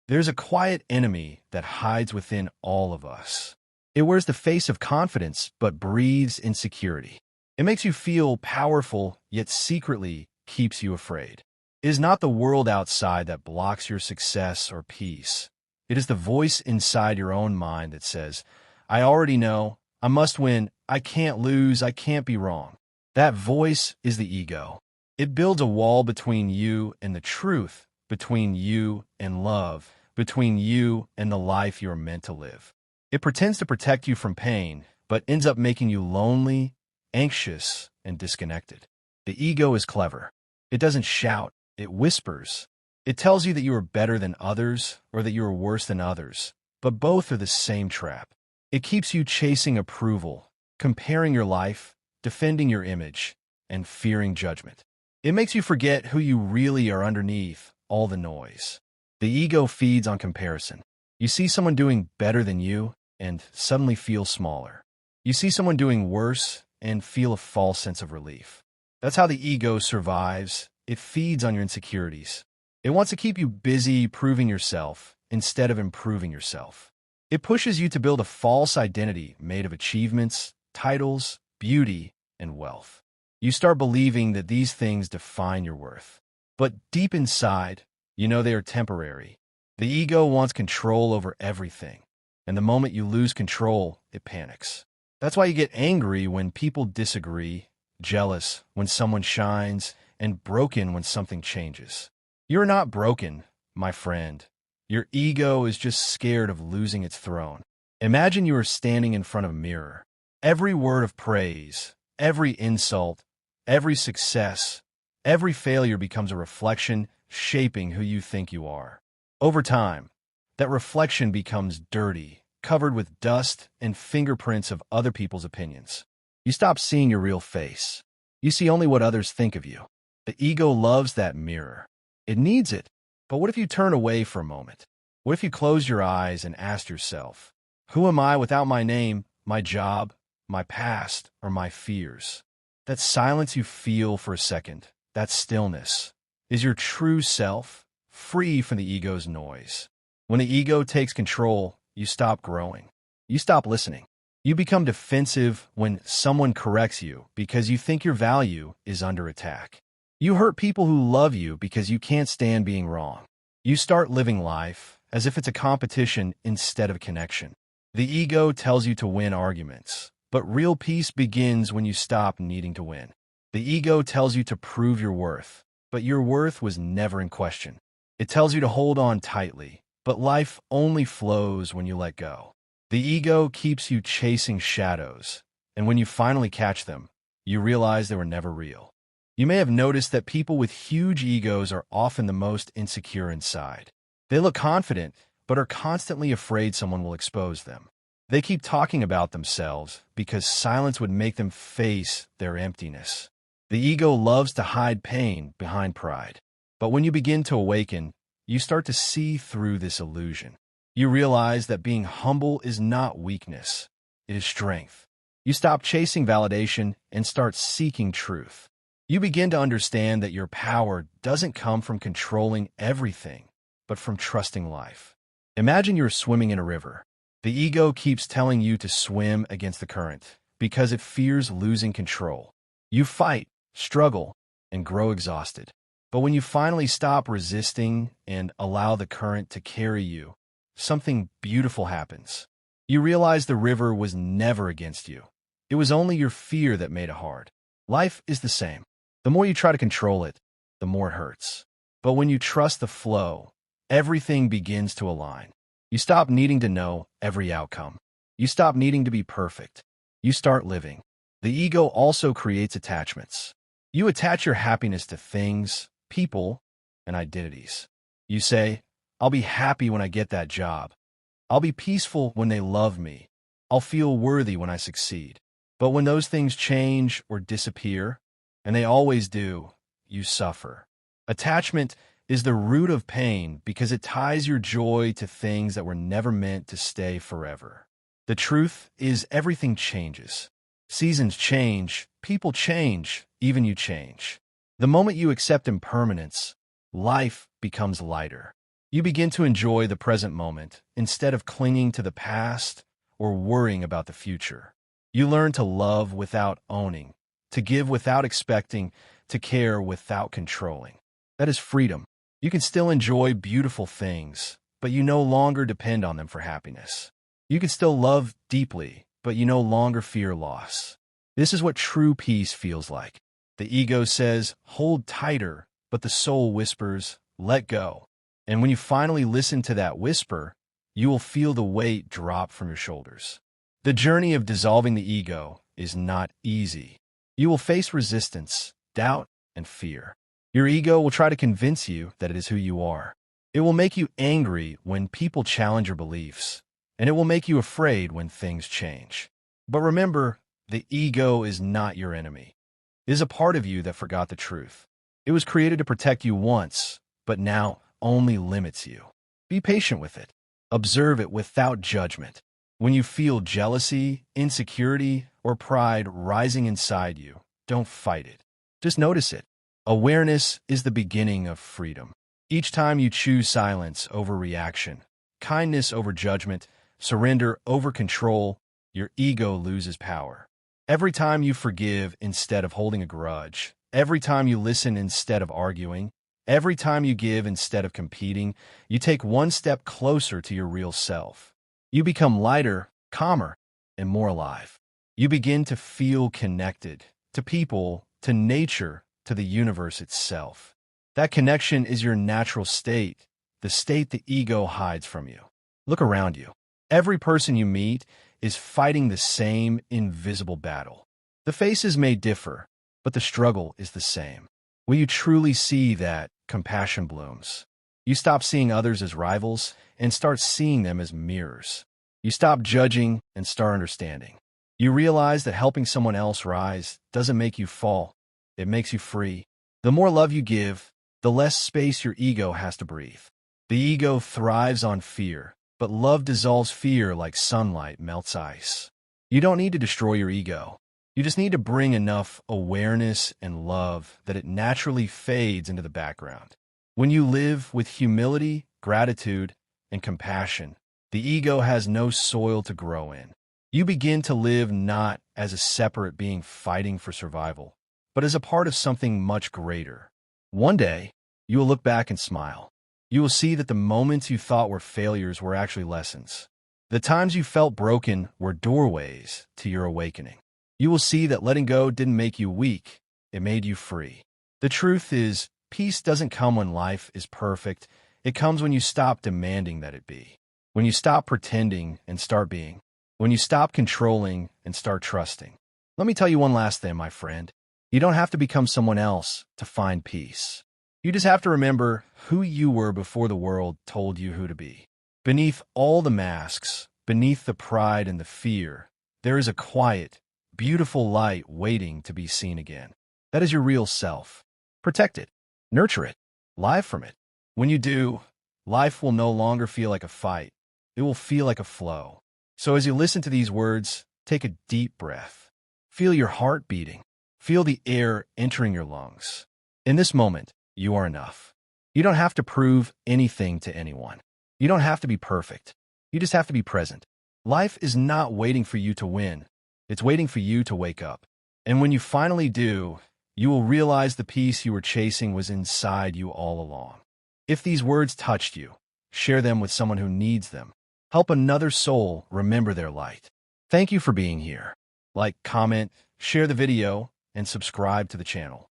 There's a quiet enemy that hides within all of us. It wears the face of confidence but breathes insecurity. It makes you feel powerful, yet secretly keeps you afraid. It is not the world outside that blocks your success or peace. It is the voice inside your own mind that says, I already know, I must win, I can't lose, I can't be wrong. That voice is the ego. It builds a wall between you and the truth, between you and love, between you and the life you are meant to live. It pretends to protect you from pain, but ends up making you lonely, anxious, and disconnected. The ego is clever. It doesn't shout, it whispers. It tells you that you are better than others or that you are worse than others, but both are the same trap. It keeps you chasing approval, comparing your life, defending your image, and fearing judgment. It makes you forget who you really are underneath all the noise. The ego feeds on comparison. You see someone doing better than you and suddenly feel smaller. You see someone doing worse and feel a false sense of relief. That's how the ego survives. It feeds on your insecurities. It wants to keep you busy proving yourself instead of improving yourself. It pushes you to build a false identity made of achievements, titles, beauty, and wealth. You start believing that these things define your worth. But deep inside, you know they are temporary. The ego wants control over everything, and the moment you lose control, it panics. That's why you get angry when people disagree, jealous when someone shines, and broken when something changes. You're not broken, my friend. Your ego is just scared of losing its throne. Imagine you are standing in front of a mirror. Every word of praise, every insult, every success, every failure becomes a reflection shaping who you think you are. Over time, that reflection becomes dirty, covered with dust and fingerprints of other people's opinions. You stop seeing your real face. You see only what others think of you. The ego loves that mirror. It needs it. But what if you turn away for a moment? What if you close your eyes and ask yourself, who am I without my name, my job, my past, or my fears? That silence you feel for a second, that stillness, is your true self, free from the ego's noise. When the ego takes control, you stop growing. You stop listening. You become defensive when someone corrects you because you think your value is under attack. You hurt people who love you because you can't stand being wrong. You start living life as if it's a competition instead of a connection. The ego tells you to win arguments, but real peace begins when you stop needing to win. The ego tells you to prove your worth, but your worth was never in question. It tells you to hold on tightly, but life only flows when you let go. The ego keeps you chasing shadows, and when you finally catch them, you realize they were never real. You may have noticed that people with huge egos are often the most insecure inside. They look confident, but are constantly afraid someone will expose them. They keep talking about themselves because silence would make them face their emptiness. The ego loves to hide pain behind pride. But when you begin to awaken, you start to see through this illusion. You realize that being humble is not weakness, it is strength. You stop chasing validation and start seeking truth. You begin to understand that your power doesn't come from controlling everything, but from trusting life. Imagine you're swimming in a river. The ego keeps telling you to swim against the current because it fears losing control. You fight, struggle, and grow exhausted. But when you finally stop resisting and allow the current to carry you, something beautiful happens. You realize the river was never against you. It was only your fear that made it hard. Life is the same. The more you try to control it, the more it hurts. But when you trust the flow, everything begins to align. You stop needing to know every outcome. You stop needing to be perfect. You start living. The ego also creates attachments. You attach your happiness to things, people, and identities. You say, I'll be happy when I get that job. I'll be peaceful when they love me. I'll feel worthy when I succeed. But when those things change or disappear, and they always do, you suffer. Attachment is the root of pain because it ties your joy to things that were never meant to stay forever. The truth is everything changes. Seasons change, people change, even you change. The moment you accept impermanence, life becomes lighter. You begin to enjoy the present moment instead of clinging to the past or worrying about the future. You learn to love without owning, to give without expecting, to care without controlling. That is freedom. You can still enjoy beautiful things, but you no longer depend on them for happiness. You can still love deeply, but you no longer fear loss. This is what true peace feels like. The ego says, hold tighter, but the soul whispers, let go. And when you finally listen to that whisper, you will feel the weight drop from your shoulders. The journey of dissolving the ego is not easy. You will face resistance, doubt, and fear. Your ego will try to convince you that it is who you are. It will make you angry when people challenge your beliefs, and it will make you afraid when things change. But remember, the ego is not your enemy. It is a part of you that forgot the truth. It was created to protect you once, but now only limits you. Be patient with it. Observe it without judgment. When you feel jealousy, insecurity, or pride rising inside you, don't fight it. Just notice it. Awareness is the beginning of freedom. Each time you choose silence over reaction, kindness over judgment, surrender over control, your ego loses power. Every time you forgive instead of holding a grudge, every time you listen instead of arguing, every time you give instead of competing, you take one step closer to your real self. You become lighter, calmer, and more alive. You begin to feel connected to people, to nature, to the universe itself. That connection is your natural state, the state the ego hides from you. Look around you. Every person you meet is fighting the same invisible battle. The faces may differ, but the struggle is the same. When you truly see that, compassion blooms. You stop seeing others as rivals and start seeing them as mirrors. You stop judging and start understanding. You realize that helping someone else rise doesn't make you fall. It makes you free. The more love you give, the less space your ego has to breathe. The ego thrives on fear, but love dissolves fear like sunlight melts ice. You don't need to destroy your ego. You just need to bring enough awareness and love that it naturally fades into the background. When you live with humility, gratitude, and compassion, the ego has no soil to grow in. You begin to live not as a separate being fighting for survival, but as a part of something much greater. One day, you will look back and smile. You will see that the moments you thought were failures were actually lessons. The times you felt broken were doorways to your awakening. You will see that letting go didn't make you weak, it made you free. The truth is, peace doesn't come when life is perfect. It comes when you stop demanding that it be. When you stop pretending and start being. When you stop controlling and start trusting. Let me tell you one last thing, my friend. You don't have to become someone else to find peace. You just have to remember who you were before the world told you who to be. Beneath all the masks, beneath the pride and the fear, there is a quiet, beautiful light waiting to be seen again. That is your real self. Protect it. Nurture it. Live from it. When you do, life will no longer feel like a fight. It will feel like a flow. So as you listen to these words, take a deep breath. Feel your heart beating. Feel the air entering your lungs. In this moment, you are enough. You don't have to prove anything to anyone. You don't have to be perfect. You just have to be present. Life is not waiting for you to win. It's waiting for you to wake up. And when you finally do, you will realize the peace you were chasing was inside you all along. If these words touched you, share them with someone who needs them. Help another soul remember their light. Thank you for being here. Like, comment, share the video, and subscribe to the channel.